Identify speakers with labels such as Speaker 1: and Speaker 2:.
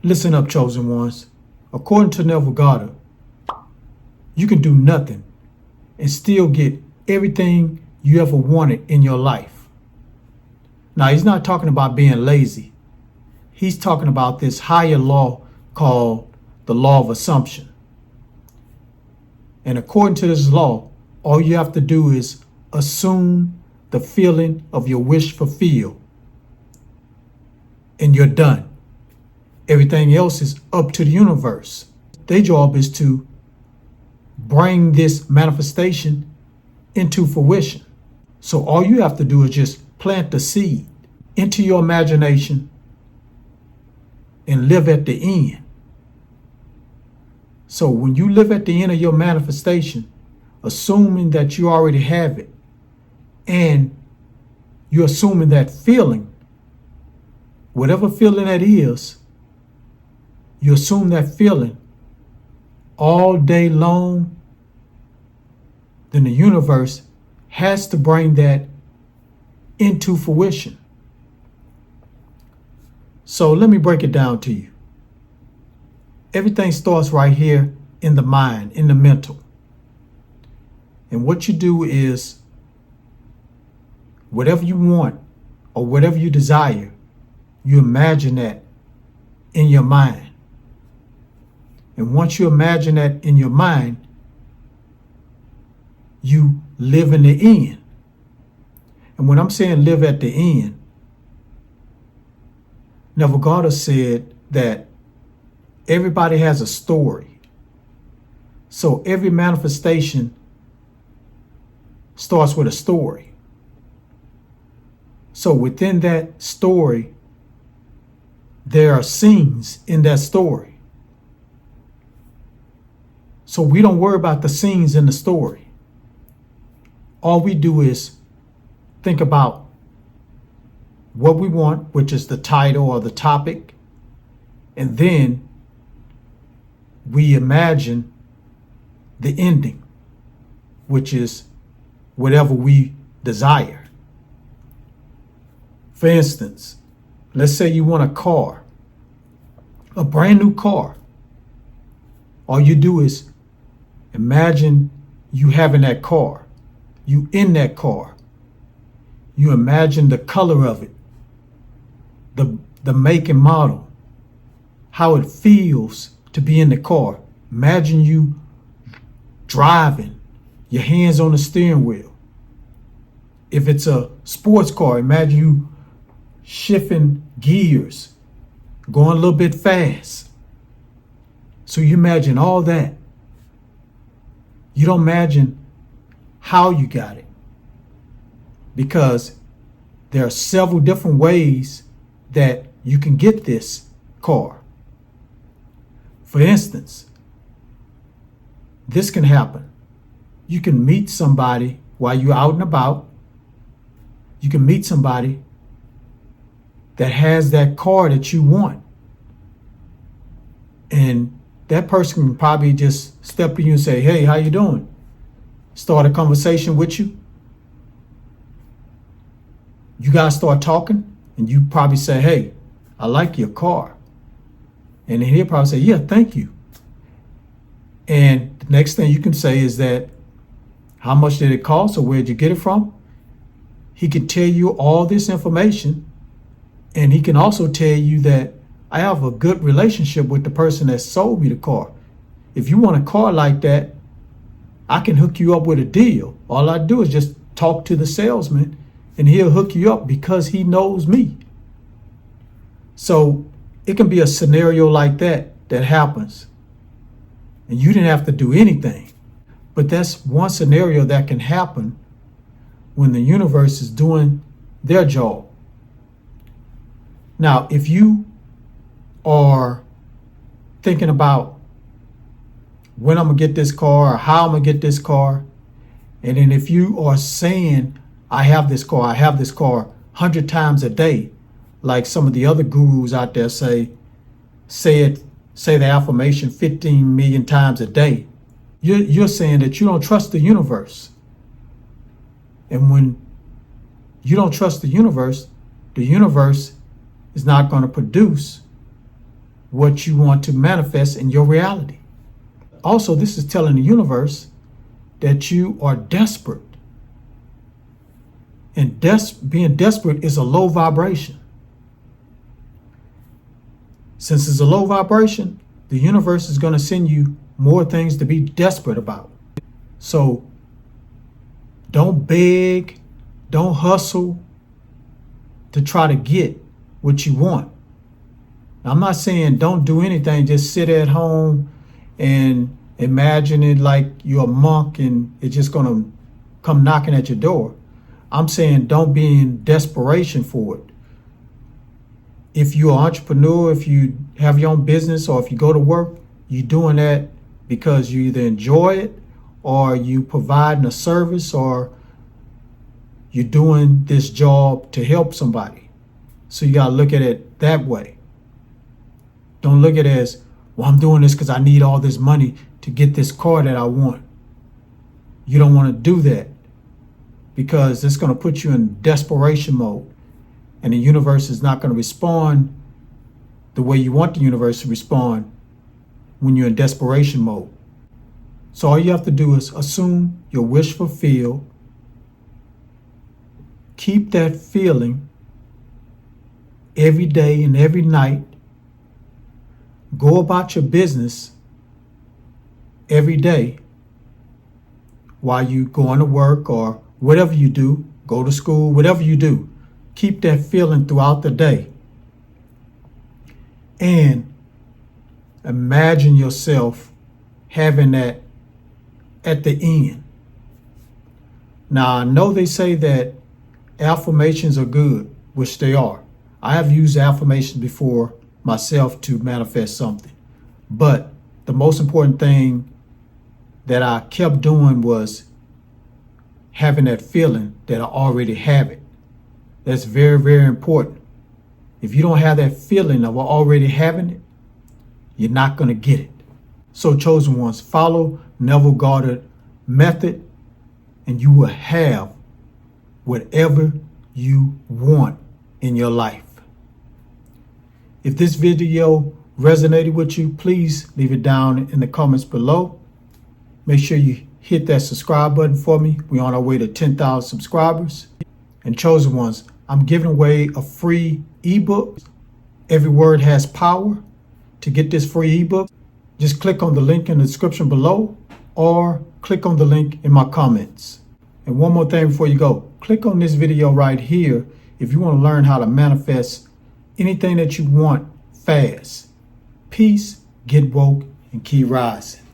Speaker 1: Listen up, chosen ones. According to Neville Goddard, you can do nothing and still get everything you ever wanted in your life. Now, he's not talking about being lazy. He's talking about this higher law called the law of assumption. And according to this law, all you have to do is assume the feeling of your wish fulfilled, and you're done. Everything else is up to the universe. Their job is to bring this manifestation into fruition. So all you have to do is just plant the seed into your imagination and live at the end. So when you live at the end of your manifestation, assuming that you already have it, and you're assuming that feeling, whatever feeling that is, you assume that feeling all day long, then the universe has to bring that into fruition. So let me break it down to you. Everything starts right here in the mind, in the mental. And what you do is, whatever you want or whatever you desire, you imagine that in your mind. And once you imagine that in your mind, you live in the end. And when I'm saying live at the end, Neville Goddard said that everybody has a story. So every manifestation starts with a story. So within that story, there are scenes in that story. So we don't worry about the scenes in the story. All we do is think about what we want, which is the title or the topic, and then we imagine the ending, which is whatever we desire. For instance, let's say you want a car, a brand new car. All you do is imagine you having that car, you in that car. You imagine the color of it, the make and model, how it feels to be in the car. Imagine you driving, your hands on the steering wheel. If it's a sports car, imagine you shifting gears, going a little bit fast. So you imagine all that. You don't imagine how you got it, because there are several different ways that you can get this car. For instance, this can happen. You can meet somebody while you're out and about. You can meet somebody that has that car that you want. And that person can probably just step to you and say, "Hey, how you doing?" Start a conversation with you. You guys start talking, and you probably say, "Hey, I like your car." And then he'll probably say, "Yeah, thank you." And the next thing you can say is that, "How much did it cost, or where'd you get it from?" He can tell you all this information, and he can also tell you that, "I have a good relationship with the person that sold me the car. If you want a car like that, I can hook you up with a deal. All I do is just talk to the salesman, and he'll hook you up because he knows me." So it can be a scenario like that happens, and you didn't have to do anything. But that's one scenario that can happen when the universe is doing their job. Now, if you are thinking about when I'm going to get this car or how I'm going to get this car, and then if you are saying, I have this car 100 times a day, like some of the other gurus out there say the affirmation 15 million times a day, you're saying that you don't trust the universe. And when you don't trust the universe is not going to produce what you want to manifest in your reality. Also, this is telling the universe that you are desperate. And being desperate is a low vibration. Since it's a low vibration, the universe is going to send you more things to be desperate about. So don't beg, don't hustle to try to get what you want. Now, I'm not saying don't do anything, just sit at home and imagine it like you're a monk and it's just going to come knocking at your door. I'm saying don't be in desperation for it. If you're an entrepreneur, if you have your own business, or if you go to work, you're doing that because you either enjoy it or you providing a service or you're doing this job to help somebody. So you got to look at it that way. Don't look at it as, well, I'm doing this because I need all this money to get this car that I want. You don't want to do that because it's going to put you in desperation mode. And the universe is not going to respond the way you want the universe to respond when you're in desperation mode. So all you have to do is assume your wish fulfilled. Keep that feeling every day and every night. Go about your business every day while you going to work or whatever you do, go to school, whatever you do. Keep that feeling throughout the day. And imagine yourself having that at the end. Now, I know they say that affirmations are good, which they are. I have used affirmations before myself to manifest something. But the most important thing that I kept doing was having that feeling that I already have it. That's very, very important. If you don't have that feeling of already having it, you're not going to get it. So, chosen ones, follow Neville Goddard method and you will have whatever you want in your life. If this video resonated with you, please leave it down in the comments below. Make sure you hit that subscribe button for me. We're on our way to 10,000 subscribers. And chosen ones, I'm giving away a free ebook. Every word has power. To get this free ebook, just click on the link in the description below or click on the link in my comments. And one more thing before you go, click on this video right here if you want to learn how to manifest anything that you want fast. Peace, get woke, and keep rising.